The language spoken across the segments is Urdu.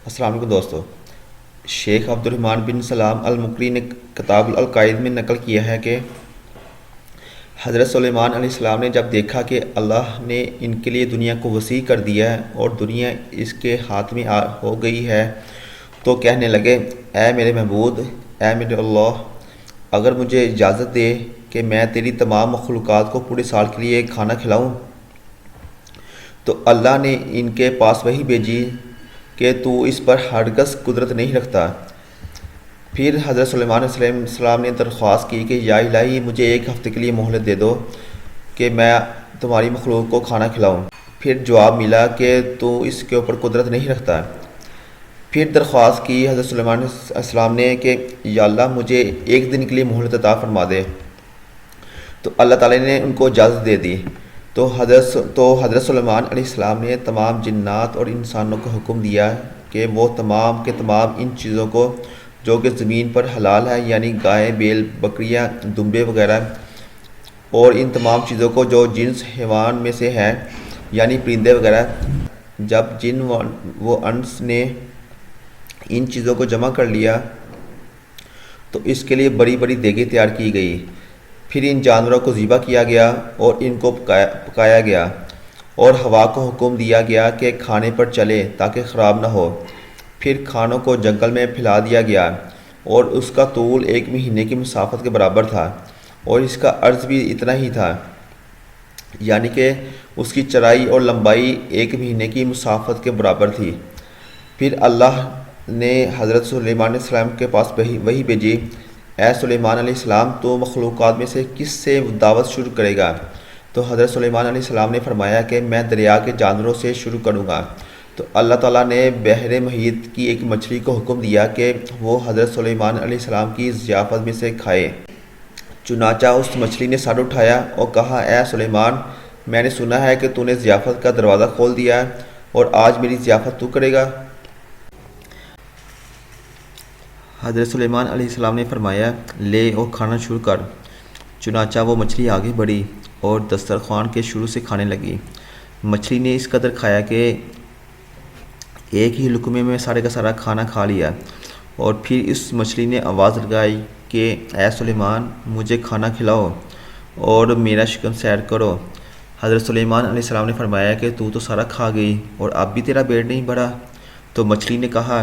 السلام علیکم دوستو۔ شیخ عبد الرحمن بن سلام المقری نے کتاب العقائد میں نقل کیا ہے کہ حضرت سلیمان علیہ السلام نے جب دیکھا کہ اللہ نے ان کے لیے دنیا کو وسیع کر دیا ہے اور دنیا اس کے ہاتھ میں ہو گئی ہے تو کہنے لگے، اے میرے معبود، اے میرے اللہ، اگر مجھے اجازت دے کہ میں تیری تمام مخلوقات کو پورے سال کے لیے کھانا کھلاؤں۔ تو اللہ نے ان کے پاس وحی بھیجی کہ تو اس پر ہرگز قدرت نہیں رکھتا۔ پھر حضرت سلیمان علیہ السلام نے درخواست کی کہ یا الہی، مجھے ایک ہفتے کے لیے مہلت دے دو کہ میں تمہاری مخلوق کو کھانا کھلاؤں۔ پھر جواب ملا کہ تو اس کے اوپر قدرت نہیں رکھتا۔ پھر درخواست کی حضرت سلیمان علیہ السلام نے کہ یا اللہ، مجھے ایک دن کے لیے مہلت عطا فرما دے۔ تو اللہ تعالی نے ان کو اجازت دے دی۔ تو حضرت سلیمان علیہ السلام نے تمام جنات اور انسانوں کو حکم دیا کہ وہ تمام کے تمام ان چیزوں کو جو کہ زمین پر حلال ہے، یعنی گائے، بیل، بکریاں، دمبے وغیرہ، اور ان تمام چیزوں کو جو جنس حیوان میں سے ہیں، یعنی پرندے وغیرہ، جب جن و انس نے ان چیزوں کو جمع کر لیا تو اس کے لیے بڑی بڑی دیگیں تیار کی گئی۔ پھر ان جانوروں کو ذبح کیا گیا اور ان کو پکایا گیا، اور ہوا کو حکم دیا گیا کہ کھانے پر چلے تاکہ خراب نہ ہو۔ پھر کھانوں کو جنگل میں پھیلا دیا گیا، اور اس کا طول 1 مہینے کی مسافت کے برابر تھا، اور اس کا عرض بھی اتنا ہی تھا، یعنی کہ اس کی چوڑائی اور لمبائی 1 مہینے کی مسافت کے برابر تھی۔ پھر اللہ نے حضرت سلیمان علیہ السلام کے پاس وحی بھیجی، اے سلیمان علیہ السلام، تو مخلوقات میں سے کس سے دعوت شروع کرے گا؟ تو حضرت سلیمان علیہ السلام نے فرمایا کہ میں دریا کے جانوروں سے شروع کروں گا۔ تو اللہ تعالیٰ نے بحر محیط کی ایک مچھلی کو حکم دیا کہ وہ حضرت سلیمان علیہ السلام کی ضیافت میں سے کھائے۔ چنانچہ اس مچھلی نے سر اٹھایا اور کہا، اے سلیمان، میں نے سنا ہے کہ تو نے ضیافت کا دروازہ کھول دیا ہے، اور آج میری ضیافت تو کرے گا؟ حضرت سلیمان علیہ السلام نے فرمایا، لے اور کھانا شروع کر۔ چنانچہ وہ مچھلی آگے بڑھی اور دسترخوان کے شروع سے کھانے لگی۔ مچھلی نے اس قدر کھایا کہ ایک ہی لقمے میں سارے کا سارا کھانا کھا لیا، اور پھر اس مچھلی نے آواز لگائی کہ اے سلیمان، مجھے کھانا کھلاؤ اور میرا شکم سیر کرو۔ حضرت سلیمان علیہ السلام نے فرمایا کہ تو سارا کھا گئی اور اب بھی تیرا پیٹ نہیں بھرا؟ تو مچھلی نے کہا،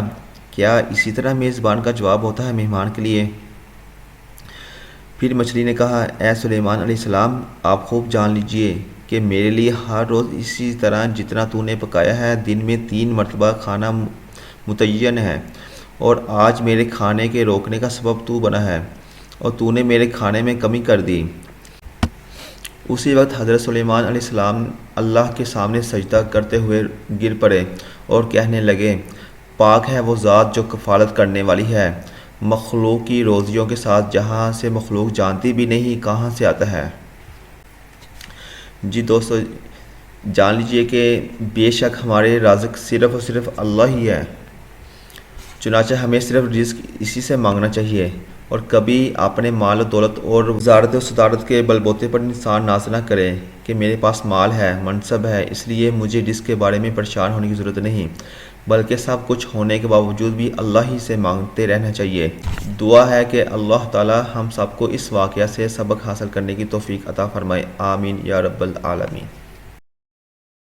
کیا اسی طرح میزبان کا جواب ہوتا ہے مہمان کے لیے؟ پھر مچھلی نے کہا، اے سلیمان علیہ السلام، آپ خوب جان لیجئے کہ میرے لیے ہر روز اسی طرح جتنا تو نے پکایا ہے، دن میں 3 مرتبہ کھانا متعین ہے، اور آج میرے کھانے کے روکنے کا سبب تو بنا ہے، اور تو نے میرے کھانے میں کمی کر دی۔ اسی وقت حضرت سلیمان علیہ السلام اللہ کے سامنے سجدہ کرتے ہوئے گر پڑے اور کہنے لگے، پاک ہے وہ ذات جو کفالت کرنے والی ہے مخلوق کی روزیوں کے ساتھ، جہاں سے مخلوق جانتی بھی نہیں کہاں سے آتا ہے۔ جی دوستو، جان لیجئے کہ بے شک ہمارے رازق صرف اور صرف اللہ ہی ہے، چنانچہ ہمیں صرف رزق اسی سے مانگنا چاہیے، اور کبھی اپنے مال و دولت اور وزارت و صدارت کے بل بوتے پر انسان ناز نہ کرے کہ میرے پاس مال ہے، منصب ہے، اس لیے مجھے رزق کے بارے میں پریشان ہونے کی ضرورت نہیں، بلکہ سب کچھ ہونے کے باوجود بھی اللہ ہی سے مانگتے رہنا چاہیے۔ دعا ہے کہ اللہ تعالی ہم سب کو اس واقعہ سے سبق حاصل کرنے کی توفیق عطا فرمائے، آمین یا رب العالمین۔